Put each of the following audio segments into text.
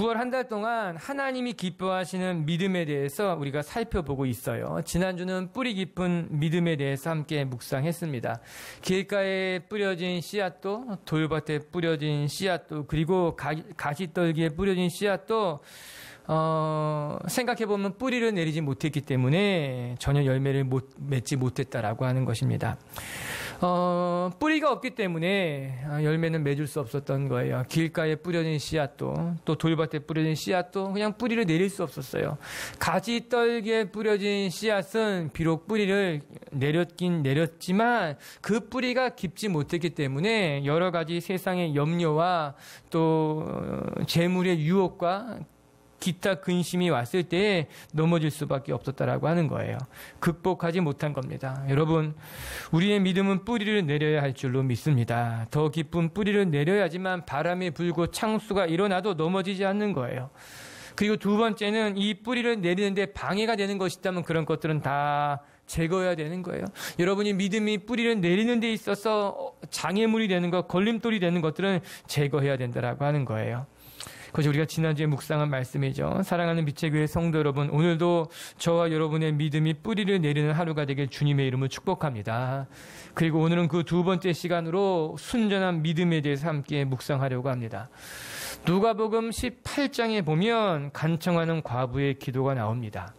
9월 한 달 동안 하나님이 기뻐하시는 믿음에 대해서 우리가 살펴보고 있어요. 지난주는 뿌리 깊은 믿음에 대해서 함께 묵상했습니다. 길가에 뿌려진 씨앗도, 돌밭에 뿌려진 씨앗도, 그리고 가시떨기에 뿌려진 씨앗도 생각해보면 뿌리를 내리지 못했기 때문에 전혀 열매를 맺지 못했다라고 하는 것입니다. 뿌리가 없기 때문에 열매는 맺을 수 없었던 거예요. 길가에 뿌려진 씨앗도, 또 돌밭에 뿌려진 씨앗도 그냥 뿌리를 내릴 수 없었어요. 가지떨기에 뿌려진 씨앗은 비록 뿌리를 내렸긴 내렸지만 그 뿌리가 깊지 못했기 때문에 여러 가지 세상의 염려와 또 재물의 유혹과 기타 근심이 왔을 때 넘어질 수밖에 없었다라고 하는 거예요. 극복하지 못한 겁니다. 여러분, 우리의 믿음은 뿌리를 내려야 할 줄로 믿습니다. 더 깊은 뿌리를 내려야지만 바람이 불고 창수가 일어나도 넘어지지 않는 거예요. 그리고 두 번째는 이 뿌리를 내리는데 방해가 되는 것이 있다면 그런 것들은 다 제거해야 되는 거예요. 여러분이 믿음이 뿌리를 내리는 데 있어서 장애물이 되는 것, 걸림돌이 되는 것들은 제거해야 된다라고 하는 거예요. 그것이 우리가 지난주에 묵상한 말씀이죠. 사랑하는 빛의 교회 성도 여러분, 오늘도 저와 여러분의 믿음이 뿌리를 내리는 하루가 되길 주님의 이름으로 축복합니다. 그리고 오늘은 그 두 번째 시간으로 순전한 믿음에 대해서 함께 묵상하려고 합니다. 누가복음 18장에 보면 간청하는 과부의 기도가 나옵니다.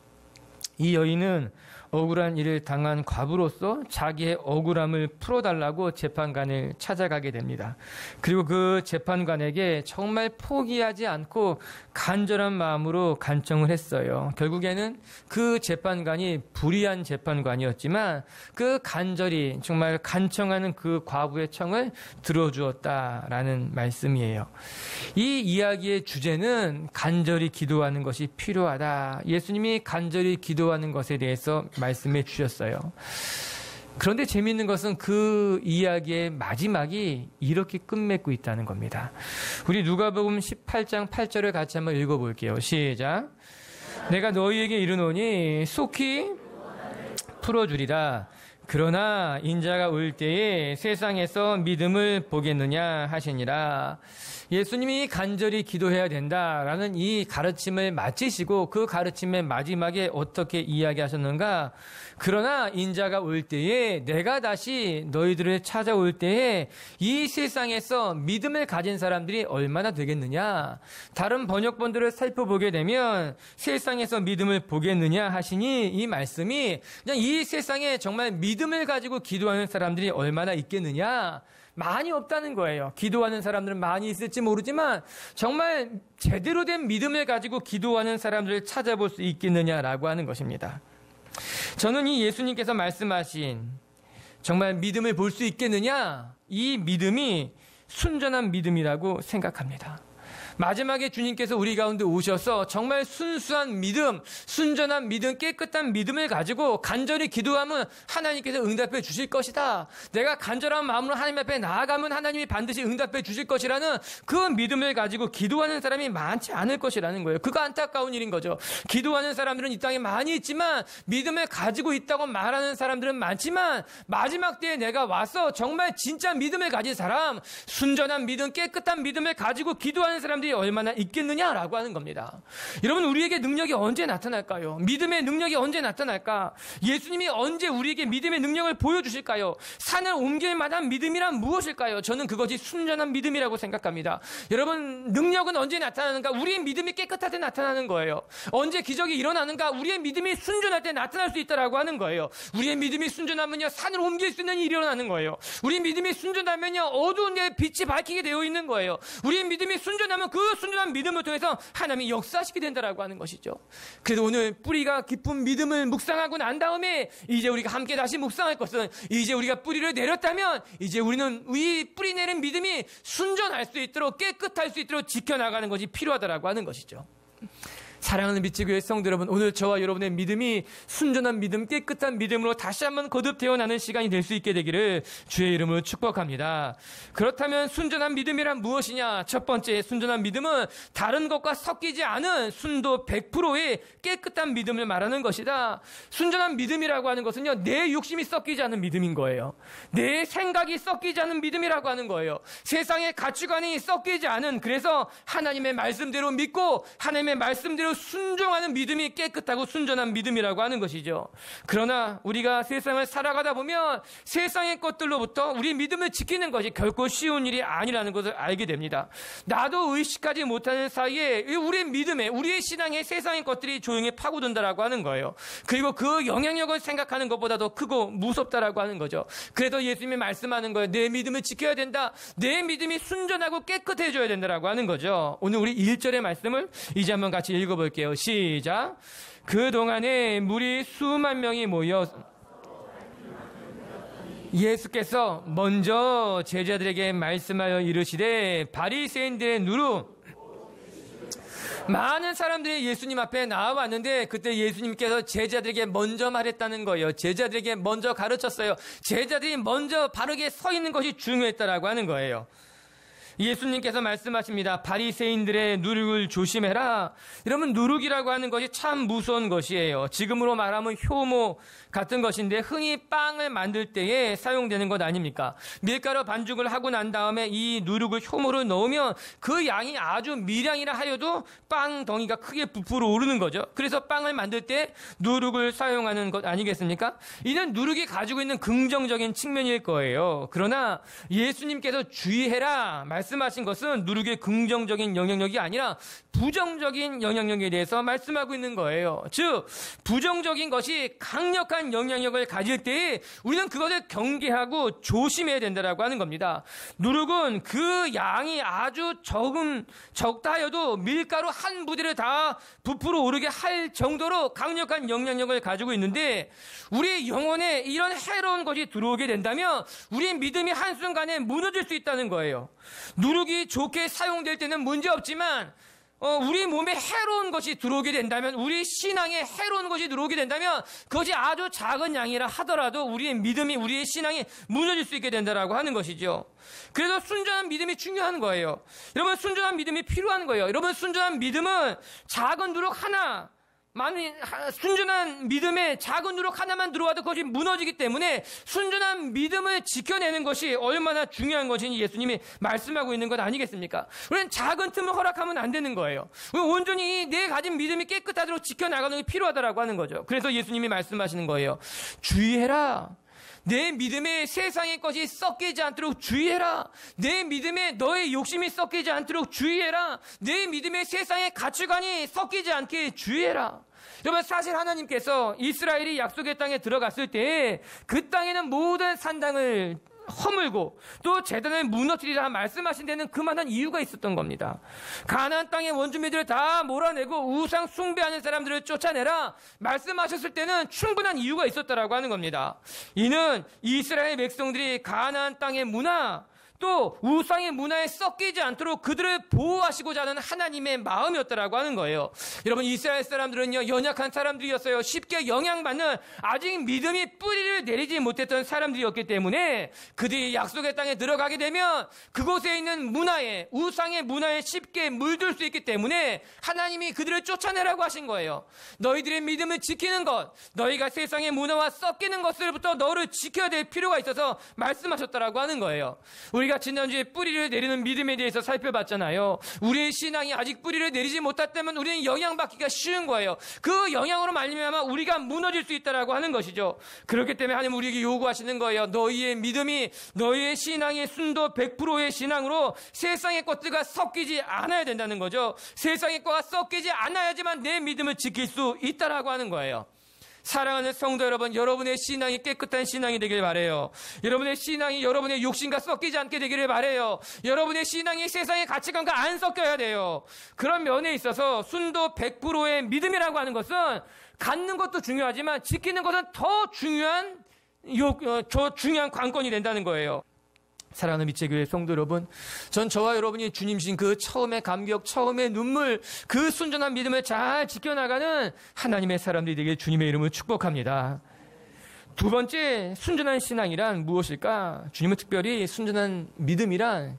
이 여인은 억울한 일을 당한 과부로서 자기의 억울함을 풀어달라고 재판관을 찾아가게 됩니다. 그리고 그 재판관에게 정말 포기하지 않고 간절한 마음으로 간청을 했어요. 결국에는 그 재판관이 불의한 재판관이었지만 그 간절히 정말 간청하는 그 과부의 청을 들어주었다라는 말씀이에요. 이 이야기의 주제는 간절히 기도하는 것이 필요하다. 예수님이 간절히 기도하는 것에 대해서 말씀해 주셨어요. 그런데 재미있는 것은 그 이야기의 마지막이 이렇게 끝맺고 있다는 겁니다. 우리 누가복음 18장 8절을 같이 한번 읽어볼게요. 시작. 내가 너희에게 이르노니 속히 풀어주리라. 그러나 인자가 올 때에 세상에서 믿음을 보겠느냐 하시니라. 예수님이 간절히 기도해야 된다라는 이 가르침을 마치시고 그 가르침의 마지막에 어떻게 이야기하셨는가? 그러나 인자가 올 때에 내가 다시 너희들을 찾아올 때에 이 세상에서 믿음을 가진 사람들이 얼마나 되겠느냐? 다른 번역본들을 살펴보게 되면 세상에서 믿음을 보겠느냐 하시니 이 말씀이 그냥 이 세상에 정말 믿음을 가지고 기도하는 사람들이 얼마나 있겠느냐? 많이 없다는 거예요. 기도하는 사람들은 많이 있을지 모르지만 정말 제대로 된 믿음을 가지고 기도하는 사람들을 찾아볼 수 있겠느냐라고 하는 것입니다. 저는 이 예수님께서 말씀하신 정말 믿음을 볼 수 있겠느냐? 이 믿음이 순전한 믿음이라고 생각합니다. 마지막에 주님께서 우리 가운데 오셔서 정말 순수한 믿음, 순전한 믿음, 깨끗한 믿음을 가지고 간절히 기도하면 하나님께서 응답해 주실 것이다. 내가 간절한 마음으로 하나님 앞에 나아가면 하나님이 반드시 응답해 주실 것이라는 그 믿음을 가지고 기도하는 사람이 많지 않을 것이라는 거예요. 그거 안타까운 일인 거죠. 기도하는 사람들은 이 땅에 많이 있지만 믿음을 가지고 있다고 말하는 사람들은 많지만 마지막 때에 내가 와서 정말 진짜 믿음을 가진 사람, 순전한 믿음, 깨끗한 믿음을 가지고 기도하는 사람들이 얼마나 있겠느냐라고 하는 겁니다. 여러분, 우리에게 능력이 언제 나타날까요? 믿음의 능력이 언제 나타날까? 예수님이 언제 우리에게 믿음의 능력을 보여주실까요? 산을 옮길 만한 믿음이란 무엇일까요? 저는 그것이 순전한 믿음이라고 생각합니다. 여러분, 능력은 언제 나타나는가? 우리의 믿음이 깨끗할 때 나타나는 거예요. 언제 기적이 일어나는가? 우리의 믿음이 순전할 때 나타날 수 있다라고 하는 거예요. 우리의 믿음이 순전하면요, 산을 옮길 수 있는 일이 일어나는 거예요. 우리의 믿음이 순전하면요, 어두운 데 빛이 밝히게 되어 있는 거예요. 우리의 믿음이 순전하면 그 순전한 믿음을 통해서 하나님이 역사하시게 된다라고 하는 것이죠. 그래서 오늘 뿌리가 깊은 믿음을 묵상하고 난 다음에 이제 우리가 함께 다시 묵상할 것은, 이제 우리가 뿌리를 내렸다면 이제 우리는 이 뿌리 내린 믿음이 순전할 수 있도록, 깨끗할 수 있도록 지켜나가는 것이 필요하다라고 하는 것이죠. 사랑하는 미치교회 성도 여러분, 오늘 저와 여러분의 믿음이 순전한 믿음, 깨끗한 믿음으로 다시 한번 거듭 태어나는 시간이 될 수 있게 되기를 주의 이름으로 축복합니다. 그렇다면 순전한 믿음이란 무엇이냐? 첫 번째, 순전한 믿음은 다른 것과 섞이지 않은 순도 100%의 깨끗한 믿음을 말하는 것이다. 순전한 믿음이라고 하는 것은요, 내 욕심이 섞이지 않은 믿음인 거예요. 내 생각이 섞이지 않은 믿음이라고 하는 거예요. 세상의 가치관이 섞이지 않은, 그래서 하나님의 말씀대로 믿고 하나님의 말씀대로 순종하는 믿음이 깨끗하고 순전한 믿음이라고 하는 것이죠. 그러나 우리가 세상을 살아가다 보면 세상의 것들로부터 우리 믿음을 지키는 것이 결코 쉬운 일이 아니라는 것을 알게 됩니다. 나도 의식하지 못하는 사이에 우리의 믿음에, 우리의 신앙에 세상의 것들이 조용히 파고든다라고 하는 거예요. 그리고 그 영향력을 생각하는 것보다 더 크고 무섭다라고 하는 거죠. 그래서 예수님이 말씀하는 거예요. 내 믿음을 지켜야 된다. 내 믿음이 순전하고 깨끗해져야 된다라고 하는 거죠. 오늘 우리 1절의 말씀을 이제 한번 같이 읽어볼게요. 시작. 그동안에 무리 수만 명이 모여 예수께서 먼저 제자들에게 말씀하여 이르시되 바리새인들의 누루, 많은 사람들이 예수님 앞에 나와왔는데 그때 예수님께서 제자들에게 먼저 말했다는 거예요. 제자들에게 먼저 가르쳤어요. 제자들이 먼저 바르게 서 있는 것이 중요했다라고 하는 거예요. 예수님께서 말씀하십니다. 바리새인들의 누룩을 조심해라. 여러분, 누룩이라고 하는 것이 참 무서운 것이에요. 지금으로 말하면 효모 같은 것인데 흔히 빵을 만들 때에 사용되는 것 아닙니까? 밀가루 반죽을 하고 난 다음에 이 누룩을 효모로 넣으면 그 양이 아주 미량이라 하여도 빵 덩이가 크게 부풀어 오르는 거죠. 그래서 빵을 만들 때 누룩을 사용하는 것 아니겠습니까? 이는 누룩이 가지고 있는 긍정적인 측면일 거예요. 그러나 예수님께서 주의해라 말씀하신 것은 누룩의 긍정적인 영향력이 아니라 부정적인 영향력에 대해서 말씀하고 있는 거예요. 즉, 부정적인 것이 강력한 영향력을 가질 때에 우리는 그것을 경계하고 조심해야 된다라고 하는 겁니다. 누룩은 그 양이 아주 적다 하여도 밀가루 한 부대를 다 부풀어 오르게 할 정도로 강력한 영향력을 가지고 있는데, 우리의 영혼에 이런 해로운 것이 들어오게 된다면 우리의 믿음이 한순간에 무너질 수 있다는 거예요. 누룩이 좋게 사용될 때는 문제없지만 우리 몸에 해로운 것이 들어오게 된다면, 우리 신앙에 해로운 것이 들어오게 된다면 그것이 아주 작은 양이라 하더라도 우리의 믿음이, 우리의 신앙이 무너질 수 있게 된다라고 하는 것이죠. 그래서 순전한 믿음이 중요한 거예요. 여러분, 순전한 믿음이 필요한 거예요. 여러분, 순전한 믿음은 작은 누룩 하나, 순전한 믿음에 작은 누룩 하나만 들어와도 그것이 무너지기 때문에 순전한 믿음을 지켜내는 것이 얼마나 중요한 것인지 예수님이 말씀하고 있는 것 아니겠습니까? 우리는 작은 틈을 허락하면 안 되는 거예요. 온전히 내 가진 믿음이 깨끗하도록 지켜나가는 게 필요하다라고 하는 거죠. 그래서 예수님이 말씀하시는 거예요. 주의해라. 내 믿음에 세상의 것이 섞이지 않도록 주의해라. 내 믿음에 너의 욕심이 섞이지 않도록 주의해라. 내 믿음에 세상의 가치관이 섞이지 않게 주의해라. 여러분, 사실 하나님께서 이스라엘이 약속의 땅에 들어갔을 때 그 땅에는 모든 산당을 허물고 또 제단을 무너뜨리라 말씀하신 데는 그만한 이유가 있었던 겁니다. 가나안 땅의 원주민들을 다 몰아내고 우상 숭배하는 사람들을 쫓아내라 말씀하셨을 때는 충분한 이유가 있었다라고 하는 겁니다. 이는 이스라엘 백성들이 가나안 땅의 문화, 또 우상의 문화에 섞이지 않도록 그들을 보호하시고자 하는 하나님의 마음이었다라고 하는 거예요. 여러분, 이스라엘 사람들은요, 연약한 사람들이었어요. 쉽게 영향받는, 아직 믿음이 뿌리를 내리지 못했던 사람들이었기 때문에 그들이 약속의 땅에 들어가게 되면 그곳에 있는 문화에, 우상의 문화에 쉽게 물들 수 있기 때문에 하나님이 그들을 쫓아내라고 하신 거예요. 너희들의 믿음을 지키는 것, 너희가 세상의 문화와 섞이는 것들부터 너를 지켜야 될 필요가 있어서 말씀하셨다라고 하는 거예요. 우리가 지난주에 뿌리를 내리는 믿음에 대해서 살펴봤잖아요. 우리의 신앙이 아직 뿌리를 내리지 못했다면 우리는 영향받기가 쉬운 거예요. 그 영향으로 말미암아 우리가 무너질 수 있다라고 하는 것이죠. 그렇기 때문에 하나님 우리에게 요구하시는 거예요. 너희의 믿음이, 너희의 신앙이 순도 100%의 신앙으로 세상의 것들과 섞이지 않아야 된다는 거죠. 세상의 것과 섞이지 않아야지만 내 믿음을 지킬 수 있다라고 하는 거예요. 사랑하는 성도 여러분, 여러분의 신앙이 깨끗한 신앙이 되길 바라요. 여러분의 신앙이 여러분의 욕심과 섞이지 않게 되기를 바라요. 여러분의 신앙이 세상의 가치관과 안 섞여야 돼요. 그런 면에 있어서 순도 100%의 믿음이라고 하는 것은 갖는 것도 중요하지만 지키는 것은 더 중요한 관건이 된다는 거예요. 사랑하는 미체교회 성도 여러분, 전 저와 여러분이 주님 주신 그 처음의 감격, 처음의 눈물, 그 순전한 믿음을 잘 지켜나가는 하나님의 사람들이 되길 주님의 이름으로 축복합니다. 두 번째, 순전한 신앙이란 무엇일까? 주님은 특별히 순전한 믿음이란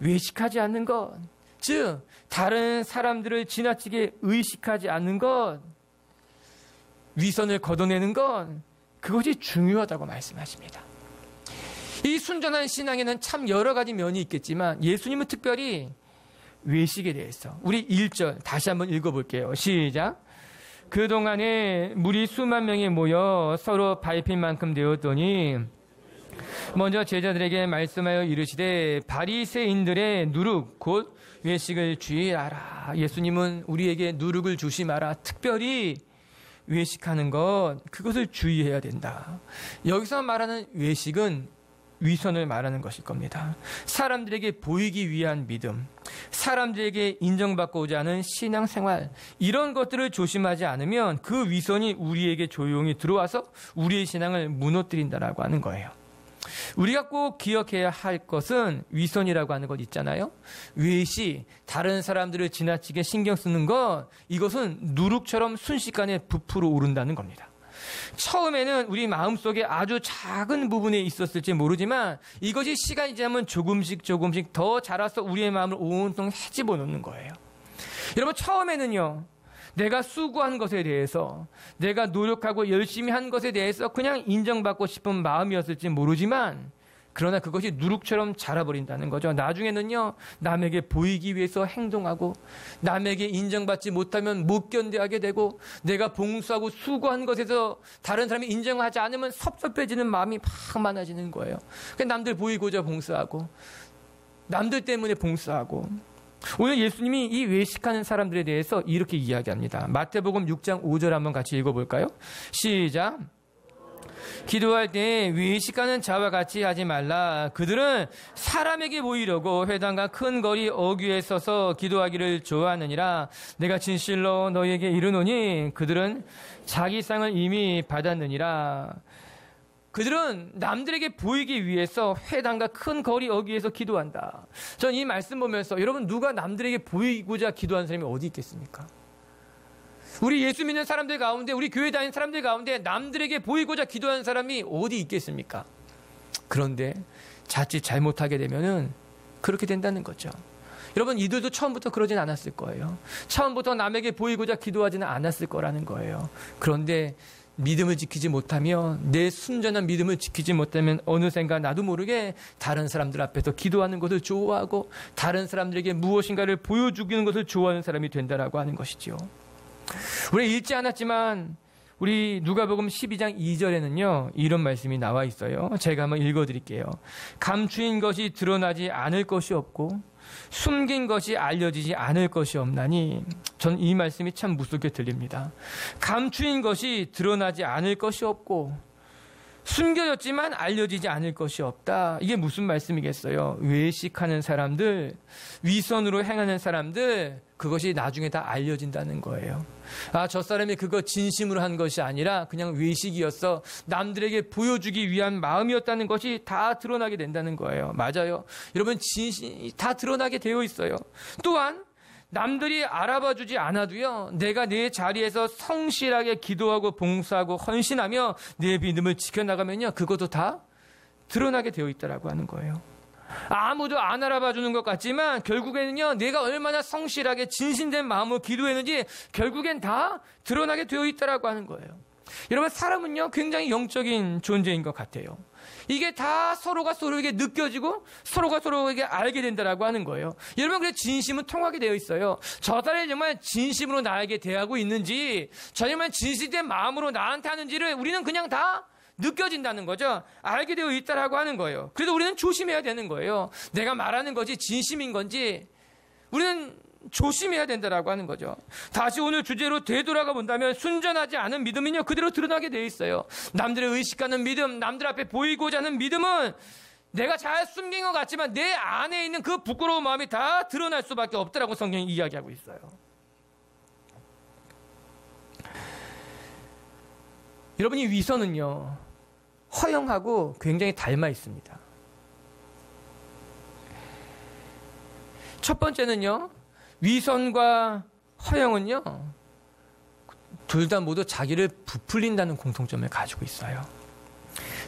외식하지 않는 것, 즉 다른 사람들을 지나치게 의식하지 않는 것, 위선을 걷어내는 것, 그것이 중요하다고 말씀하십니다. 이 순전한 신앙에는 참 여러 가지 면이 있겠지만 예수님은 특별히 외식에 대해서, 우리 1절 다시 한번 읽어볼게요. 시작. 그동안에 무리 수만 명이 모여 서로 밟힐 만큼 되었더니 먼저 제자들에게 말씀하여 이르시되 바리새인들의 누룩 곧 외식을 주의하라. 예수님은 우리에게 누룩을 조심하라. 특별히 외식하는 것, 그것을 주의해야 된다. 여기서 말하는 외식은 위선을 말하는 것일 겁니다. 사람들에게 보이기 위한 믿음, 사람들에게 인정받고자 하는 신앙생활, 이런 것들을 조심하지 않으면 그 위선이 우리에게 조용히 들어와서 우리의 신앙을 무너뜨린다라고 하는 거예요. 우리가 꼭 기억해야 할 것은 위선이라고 하는 것 있잖아요. 외식, 다른 사람들을 지나치게 신경 쓰는 것, 이것은 누룩처럼 순식간에 부풀어 오른다는 겁니다. 처음에는 우리 마음속에 아주 작은 부분에 있었을지 모르지만 이것이 시간이 지나면 조금씩 더 자라서 우리의 마음을 온통 헤집어 놓는 거예요. 여러분, 처음에는요, 내가 수고한 것에 대해서, 내가 노력하고 열심히 한 것에 대해서 그냥 인정받고 싶은 마음이었을지 모르지만, 그러나 그것이 누룩처럼 자라버린다는 거죠. 나중에는요, 남에게 보이기 위해서 행동하고, 남에게 인정받지 못하면 못 견뎌하게 되고, 내가 봉사하고 수고한 것에서 다른 사람이 인정하지 않으면 섭섭해지는 마음이 막 많아지는 거예요. 남들 보이고자 봉사하고, 남들 때문에 봉사하고. 오늘 예수님이 이 외식하는 사람들에 대해서 이렇게 이야기합니다. 마태복음 6장 5절 한번 같이 읽어볼까요? 시작. 기도할 때 외식하는 자와 같이 하지 말라. 그들은 사람에게 보이려고 회당과 큰 거리 어귀에 서서 기도하기를 좋아하느니라. 내가 진실로 너희에게 이르노니 그들은 자기 상을 이미 받았느니라. 그들은 남들에게 보이기 위해서 회당과 큰 거리 어귀에서 기도한다. 전 이 말씀 보면서, 여러분, 누가 남들에게 보이고자 기도하는 사람이 어디 있겠습니까? 우리 예수 믿는 사람들 가운데, 우리 교회 다니는 사람들 가운데 남들에게 보이고자 기도하는 사람이 어디 있겠습니까? 그런데 자칫 잘못하게 되면은 그렇게 된다는 거죠. 여러분, 이들도 처음부터 그러진 않았을 거예요. 처음부터 남에게 보이고자 기도하지는 않았을 거라는 거예요. 그런데 믿음을 지키지 못하며, 내 순전한 믿음을 지키지 못하면 어느샌가 나도 모르게 다른 사람들 앞에서 기도하는 것을 좋아하고 다른 사람들에게 무엇인가를 보여주는 것을 좋아하는 사람이 된다라고 하는 것이지요. 우리 읽지 않았지만 우리 누가복음 12장 2절에는요 이런 말씀이 나와 있어요. 제가 한번 읽어드릴게요. 감추인 것이 드러나지 않을 것이 없고 숨긴 것이 알려지지 않을 것이 없나니. 전 이 말씀이 참 무섭게 들립니다. 감추인 것이 드러나지 않을 것이 없고 숨겨졌지만 알려지지 않을 것이 없다. 이게 무슨 말씀이겠어요? 외식하는 사람들, 위선으로 행하는 사람들, 그것이 나중에 다 알려진다는 거예요. 아, 저 사람이 그거 진심으로 한 것이 아니라 그냥 외식이었어, 남들에게 보여주기 위한 마음이었다는 것이 다 드러나게 된다는 거예요. 맞아요. 여러분, 진심이 다 드러나게 되어 있어요. 또한 남들이 알아봐 주지 않아도요, 내가 내 자리에서 성실하게 기도하고 봉사하고 헌신하며 내 믿음을 지켜나가면요, 그것도 다 드러나게 되어 있다라고 하는 거예요. 아무도 안 알아봐 주는 것 같지만 결국에는요, 내가 얼마나 성실하게 진심된 마음으로 기도했는지 결국엔 다 드러나게 되어 있다라고 하는 거예요. 여러분, 사람은요 굉장히 영적인 존재인 것 같아요. 이게 다 서로가 서로에게 느껴지고 서로가 서로에게 알게 된다라고 하는 거예요. 여러분, 그래서 진심은 통하게 되어 있어요. 저 사람이 정말 진심으로 나에게 대하고 있는지, 저 사람이 진실된 마음으로 나한테 하는지를 우리는 그냥 다 느껴진다는 거죠. 알게 되어 있다라고 하는 거예요. 그래서 우리는 조심해야 되는 거예요. 내가 말하는 것이 진심인 건지 우리는 조심해야 된다라고 하는 거죠. 다시 오늘 주제로 되돌아가 본다면, 순전하지 않은 믿음은요 그대로 드러나게 돼 있어요. 남들을 의식하는 믿음, 남들 앞에 보이고자 하는 믿음은 내가 잘 숨긴 것 같지만 내 안에 있는 그 부끄러운 마음이 다 드러날 수밖에 없다라고 성경이 이야기하고 있어요. 여러분이 위선은요 허영하고 굉장히 닮아 있습니다. 첫 번째는요, 위선과 허영은요, 둘 다 모두 자기를 부풀린다는 공통점을 가지고 있어요.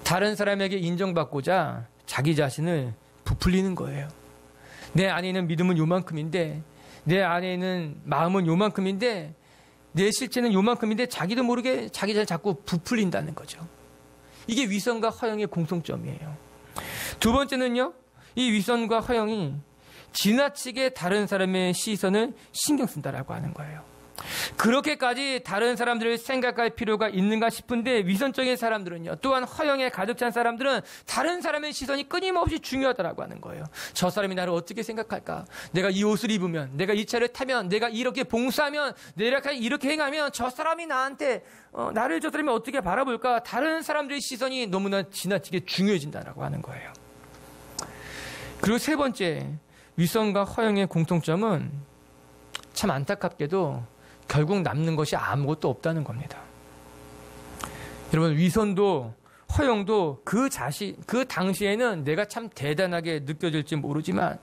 다른 사람에게 인정받고자 자기 자신을 부풀리는 거예요. 내 안에 있는 믿음은 요만큼인데, 내 안에 있는 마음은 요만큼인데, 내 실체는 요만큼인데 자기도 모르게 자기 자신을 자꾸 부풀린다는 거죠. 이게 위선과 허영의 공통점이에요. 두 번째는요, 이 위선과 허영이 지나치게 다른 사람의 시선을 신경 쓴다라고 하는 거예요. 그렇게까지 다른 사람들을 생각할 필요가 있는가 싶은데, 위선적인 사람들은요, 또한 허영에 가득 찬 사람들은 다른 사람의 시선이 끊임없이 중요하다라고 하는 거예요. 저 사람이 나를 어떻게 생각할까? 내가 이 옷을 입으면, 내가 이 차를 타면, 내가 이렇게 봉사하면, 내가 이렇게 행하면 저 사람이 나한테 나를 저 사람이 어떻게 바라볼까? 다른 사람들의 시선이 너무나 지나치게 중요해진다라고 하는 거예요. 그리고 세 번째, 위선과 허영의 공통점은 참 안타깝게도 결국 남는 것이 아무것도 없다는 겁니다. 여러분, 위선도 허영도 그 당시에는 내가 참 대단하게 느껴질지 모르지만,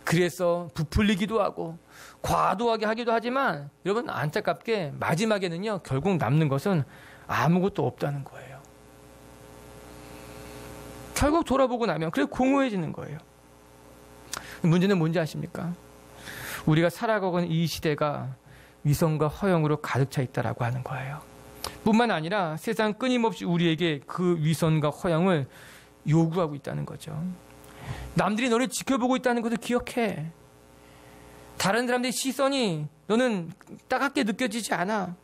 그래서 부풀리기도 하고 과도하게 하기도 하지만, 여러분, 안타깝게 마지막에는요, 결국 남는 것은 아무것도 없다는 거예요. 결국 돌아보고 나면 그래 공허해지는 거예요. 문제는 뭔지 아십니까? 우리가 살아가고 있는 이 시대가 위선과 허영으로 가득 차 있다라고 하는 거예요. 뿐만 아니라 세상 끊임없이 우리에게 그 위선과 허영을 요구하고 있다는 거죠. 남들이 너를 지켜보고 있다는 것을 기억해. 다른 사람들의 시선이 너는 따갑게 느껴지지 않아.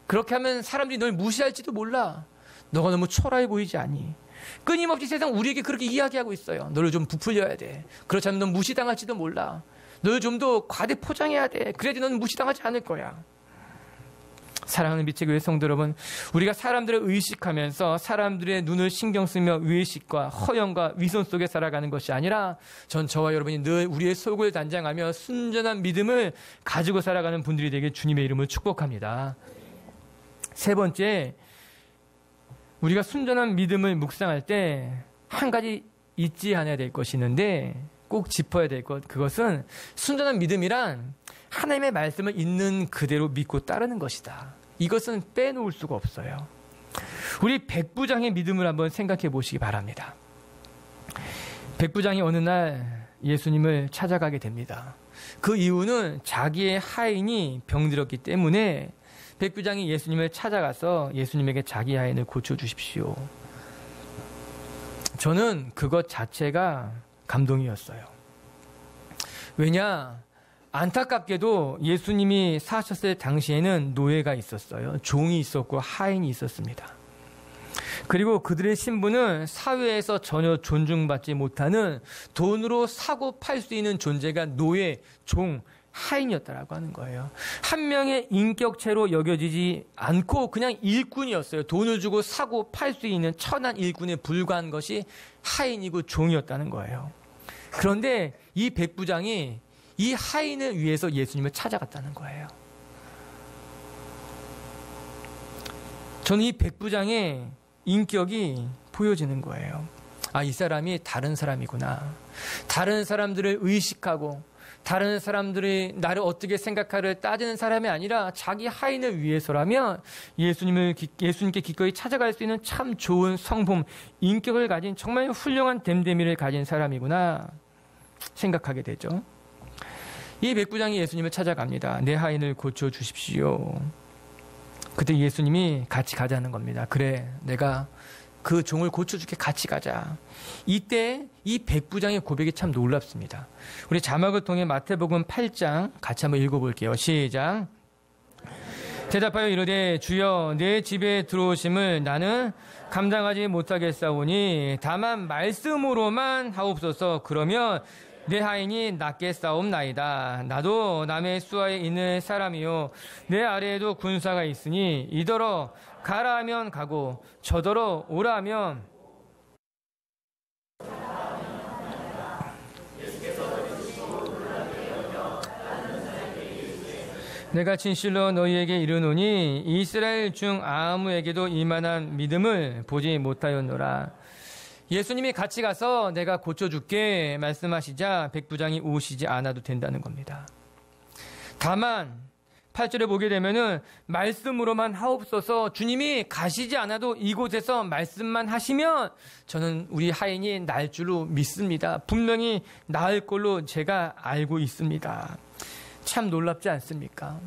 그렇게 하면 사람들이 널 무시할지도 몰라. 너가 너무 초라해 보이지 않니? 끊임없이 세상 우리에게 그렇게 이야기하고 있어요. 너를 좀 부풀려야 돼. 그렇지 않으면 넌 무시당할지도 몰라. 널 좀 더 과대 포장해야 돼. 그래야지 넌 무시당하지 않을 거야. 사랑하는 빛의 교회 성도 여러분, 우리가 사람들을 의식하면서 사람들의 눈을 신경 쓰며 의식과 허영과 위선 속에 살아가는 것이 아니라, 저와 여러분이 늘 우리의 속을 단장하며 순전한 믿음을 가지고 살아가는 분들이 되게 주님의 이름을 축복합니다. 세 번째, 우리가 순전한 믿음을 묵상할 때 한 가지 잊지 않아야 될 것이 있는데, 꼭 짚어야 될 것, 그것은 순전한 믿음이란 하나님의 말씀을 있는 그대로 믿고 따르는 것이다. 이것은 빼놓을 수가 없어요. 우리 백부장의 믿음을 한번 생각해 보시기 바랍니다. 백부장이 어느 날 예수님을 찾아가게 됩니다. 그 이유는 자기의 하인이 병들었기 때문에 백부장이 예수님을 찾아가서 예수님에게 자기 하인을 고쳐주십시오. 저는 그것 자체가 감동이었어요. 왜냐? 안타깝게도 예수님이 사셨을 당시에는 노예가 있었어요. 종이 있었고 하인이 있었습니다. 그리고 그들의 신분은 사회에서 전혀 존중받지 못하는, 돈으로 사고 팔 수 있는 존재가 노예, 종, 하인이었다라고 하는 거예요. 한 명의 인격체로 여겨지지 않고 그냥 일꾼이었어요. 돈을 주고 사고 팔 수 있는 천한 일꾼에 불과한 것이 하인이고 종이었다는 거예요. 그런데 이 백부장이 이 하인을 위해서 예수님을 찾아갔다는 거예요. 저는 이 백부장의 인격이 보여지는 거예요. 아, 이 사람이 다른 사람이구나. 다른 사람들을 의식하고 다른 사람들이 나를 어떻게 생각할지를 따지는 사람이 아니라 자기 하인을 위해서라면 예수님께 기꺼이 찾아갈 수 있는 참 좋은 성품, 인격을 가진 정말 훌륭한 됨됨이를 가진 사람이구나 생각하게 되죠. 이 백부장이 예수님을 찾아갑니다. 내 하인을 고쳐주십시오. 그때 예수님이 같이 가자는 겁니다. 그래, 내가 그 종을 고쳐줄게, 같이 가자. 이때 이 백부장의 고백이 참 놀랍습니다. 우리 자막을 통해 마태복음 8장 같이 한번 읽어볼게요. 시작. 대답하여 이르되 주여, 내 집에 들어오심을 나는 감당하지 못하겠사오니 다만 말씀으로만 하옵소서. 그러면 내 하인이 낫게 싸움나이다. 나도 남의 수하에 있는 사람이요, 내 아래에도 군사가 있으니 이더러 가라 하면 가고 저더러 오라 하면 내가 진실로 너희에게 이르노니 이스라엘 중 아무에게도 이만한 믿음을 보지 못하였노라. 예수님이 같이 가서 내가 고쳐줄게 말씀하시자 백부장이 오시지 않아도 된다는 겁니다. 다만 8절에 보게 되면은 말씀으로만 하옵소서, 주님이 가시지 않아도 이곳에서 말씀만 하시면 저는 우리 하인이 날 줄로 믿습니다. 분명히 나을 걸로 제가 알고 있습니다. 참 놀랍지 않습니까?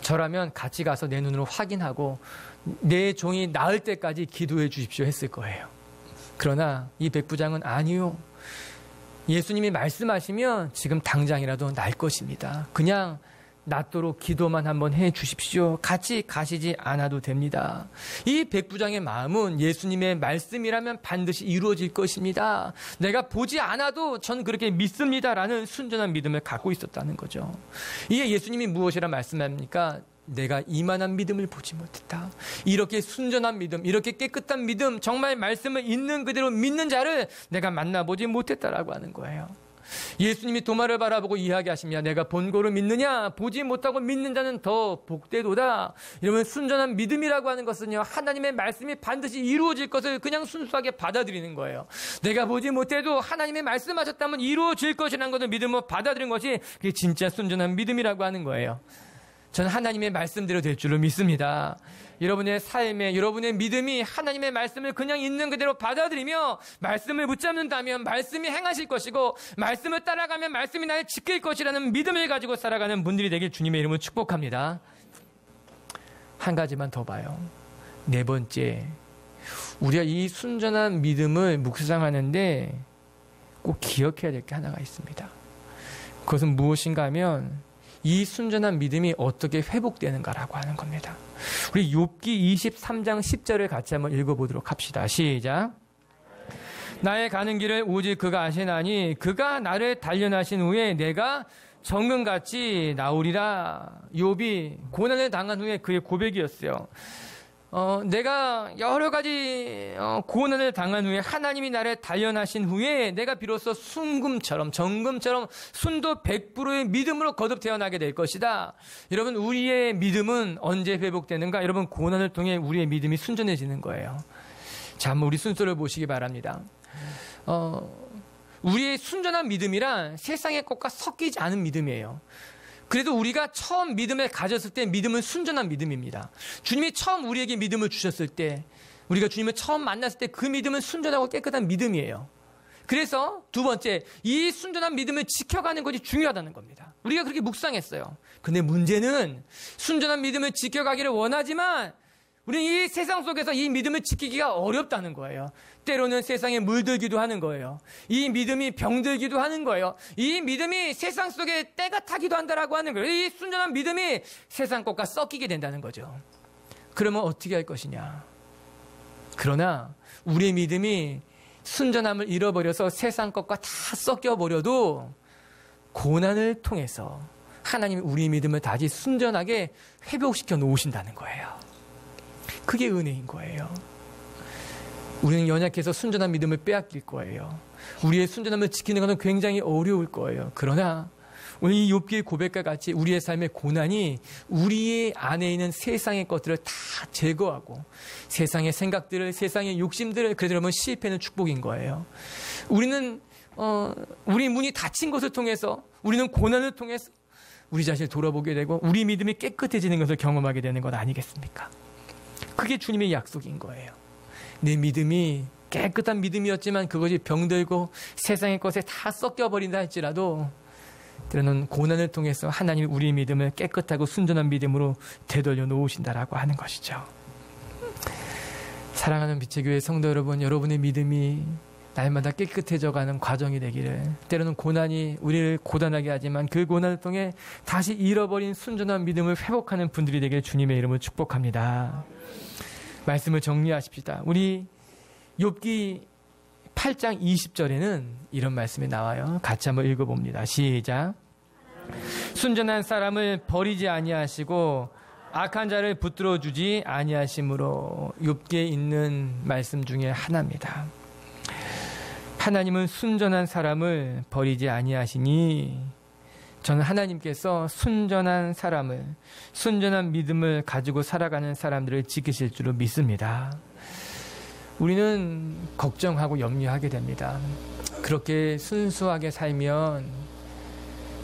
저라면 같이 가서 내 눈으로 확인하고 내 종이 나을 때까지 기도해 주십시오 했을 거예요. 그러나 이 백부장은 아니요. 예수님이 말씀하시면 지금 당장이라도 날 것입니다. 그냥 낫도록 기도만 한번 해 주십시오. 같이 가시지 않아도 됩니다. 이 백부장의 마음은 예수님의 말씀이라면 반드시 이루어질 것입니다. 내가 보지 않아도 전 그렇게 믿습니다라는 순전한 믿음을 갖고 있었다는 거죠. 이게 예수님이 무엇이라 말씀합니까? 내가 이만한 믿음을 보지 못했다. 이렇게 순전한 믿음, 이렇게 깨끗한 믿음, 정말 말씀을 있는 그대로 믿는 자를 내가 만나보지 못했다라고 하는 거예요. 예수님이 도마를 바라보고 이야기하십니다. 내가 본고를 믿느냐? 보지 못하고 믿는 자는 더 복되도다. 이러면 순전한 믿음이라고 하는 것은요, 하나님의 말씀이 반드시 이루어질 것을 그냥 순수하게 받아들이는 거예요. 내가 보지 못해도 하나님의 말씀하셨다면 이루어질 것이라는 것을 믿음으로 받아들이는 것이 그게 진짜 순전한 믿음이라고 하는 거예요. 저는 하나님의 말씀대로 될 줄로 믿습니다. 여러분의 삶에 여러분의 믿음이 하나님의 말씀을 그냥 있는 그대로 받아들이며 말씀을 붙잡는다면 말씀이 행하실 것이고, 말씀을 따라가면 말씀이 나를 지킬 것이라는 믿음을 가지고 살아가는 분들이 되길 주님의 이름으로 축복합니다. 한 가지만 더 봐요. 네 번째, 우리가 이 순전한 믿음을 묵상하는데 꼭 기억해야 될 게 하나가 있습니다. 그것은 무엇인가 하면 이 순전한 믿음이 어떻게 회복되는가라고 하는 겁니다. 우리 욥기 23장 10절을 같이 한번 읽어보도록 합시다. 시작. 나의 가는 길을 오직 그가 아시나니 그가 나를 단련하신 후에 내가 정금같이 나오리라. 욥이 고난을 당한 후에 그의 고백이었어요. 내가 여러 가지 고난을 당한 후에 하나님이 나를 단련하신 후에 내가 비로소 순금처럼 정금처럼 순도 100%의 믿음으로 거듭 태어나게 될 것이다. 여러분, 우리의 믿음은 언제 회복되는가? 여러분, 고난을 통해 우리의 믿음이 순전해지는 거예요. 자, 한번 우리 순서를 보시기 바랍니다. 우리의 순전한 믿음이란 세상의 것과 섞이지 않은 믿음이에요. 그래도 우리가 처음 믿음을 가졌을 때 믿음은 순전한 믿음입니다. 주님이 처음 우리에게 믿음을 주셨을 때, 우리가 주님을 처음 만났을 때 그 믿음은 순전하고 깨끗한 믿음이에요. 그래서 두 번째, 이 순전한 믿음을 지켜가는 것이 중요하다는 겁니다. 우리가 그렇게 묵상했어요. 근데 문제는 순전한 믿음을 지켜가기를 원하지만 우리는 이 세상 속에서 이 믿음을 지키기가 어렵다는 거예요. 때로는 세상에 물들기도 하는 거예요. 이 믿음이 병들기도 하는 거예요. 이 믿음이 세상 속에 때가 타기도 한다라고 하는 거예요. 이 순전한 믿음이 세상 것과 섞이게 된다는 거죠. 그러면 어떻게 할 것이냐? 그러나 우리의 믿음이 순전함을 잃어버려서 세상 것과 다 섞여버려도 고난을 통해서 하나님이 우리의 믿음을 다시 순전하게 회복시켜 놓으신다는 거예요. 그게 은혜인 거예요. 우리는 연약해서 순전한 믿음을 빼앗길 거예요. 우리의 순전함을 지키는 것은 굉장히 어려울 거예요. 그러나 오늘 이 욥기의 고백과 같이 우리의 삶의 고난이 우리의 안에 있는 세상의 것들을 다 제거하고 세상의 생각들을, 세상의 욕심들을, 그래서 여러분 시편은 축복인 거예요. 우리는 우리 문이 닫힌 것을 통해서, 우리는 고난을 통해서 우리 자신을 돌아보게 되고 우리 믿음이 깨끗해지는 것을 경험하게 되는 것 아니겠습니까? 그게 주님의 약속인 거예요. 내 믿음이 깨끗한 믿음이었지만 그것이 병들고 세상의 것에 다 섞여버린다 할지라도 때로는 고난을 통해서 하나님이 우리의 믿음을 깨끗하고 순전한 믿음으로 되돌려 놓으신다라고 하는 것이죠. 사랑하는 빛의 교회 성도 여러분, 여러분의 믿음이 날마다 깨끗해져가는 과정이 되기를, 때로는 고난이 우리를 고단하게 하지만 그 고난을 통해 다시 잃어버린 순전한 믿음을 회복하는 분들이 되길 주님의 이름으로 축복합니다. 말씀을 정리하십시다. 우리 욥기 8장 20절에는 이런 말씀이 나와요. 같이 한번 읽어봅니다. 시작. 순전한 사람을 버리지 아니하시고 악한 자를 붙들어 주지 아니하심으로. 욥기에 있는 말씀 중에 하나입니다. 하나님은 순전한 사람을 버리지 아니하시니 저는 하나님께서 순전한 사람을, 순전한 믿음을 가지고 살아가는 사람들을 지키실 줄로 믿습니다. 우리는 걱정하고 염려하게 됩니다. 그렇게 순수하게 살면,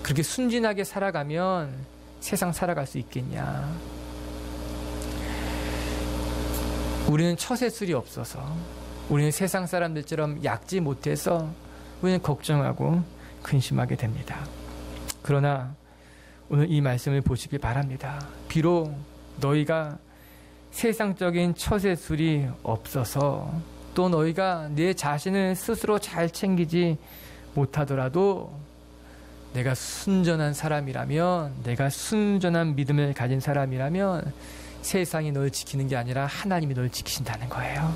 그렇게 순진하게 살아가면 세상 살아갈 수 있겠냐. 우리는 처세술이 없어서, 우리는 세상 사람들처럼 얕지 못해서 우리는 걱정하고 근심하게 됩니다. 그러나 오늘 이 말씀을 보시기 바랍니다. 비록 너희가 세상적인 처세술이 없어서, 또 너희가 내 자신을 스스로 잘 챙기지 못하더라도, 내가 순전한 사람이라면, 내가 순전한 믿음을 가진 사람이라면 세상이 너를 지키는 게 아니라 하나님이 너를 지키신다는 거예요.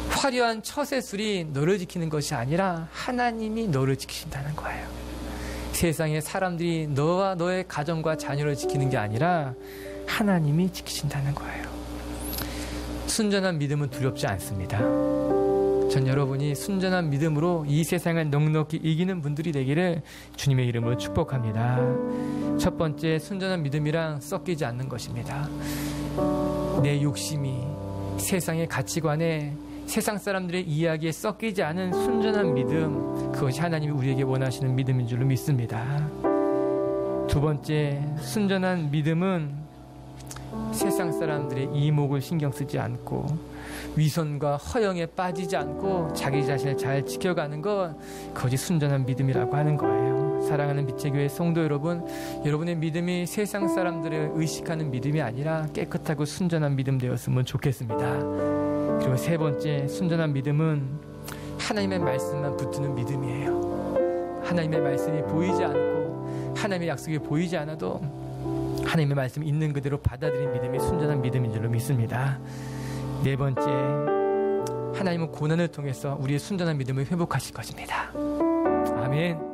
화려한 처세술이 너를 지키는 것이 아니라 하나님이 너를 지키신다는 거예요. 세상의 사람들이 너와 너의 가정과 자녀를 지키는 게 아니라 하나님이 지키신다는 거예요. 순전한 믿음은 두렵지 않습니다. 전 여러분이 순전한 믿음으로 이 세상을 넉넉히 이기는 분들이 되기를 주님의 이름으로 축복합니다. 첫 번째, 순전한 믿음이랑 섞이지 않는 것입니다. 내 욕심이 세상의 가치관에, 세상 사람들의 이야기에 섞이지 않은 순전한 믿음, 그것이 하나님이 우리에게 원하시는 믿음인 줄로 믿습니다. 두 번째, 순전한 믿음은 세상 사람들의 이목을 신경 쓰지 않고 위선과 허영에 빠지지 않고 자기 자신을 잘 지켜가는 것, 그것이 순전한 믿음이라고 하는 거예요. 사랑하는 빛의 교회 성도 여러분, 여러분의 믿음이 세상 사람들을 의식하는 믿음이 아니라 깨끗하고 순전한 믿음 되었으면 좋겠습니다. 그리고 세 번째, 순전한 믿음은 하나님의 말씀만 붙드는 믿음이에요. 하나님의 말씀이 보이지 않고 하나님의 약속이 보이지 않아도 하나님의 말씀이 있는 그대로 받아들인 믿음이 순전한 믿음인 줄로 믿습니다. 네 번째, 하나님은 고난을 통해서 우리의 순전한 믿음을 회복하실 것입니다. 아멘.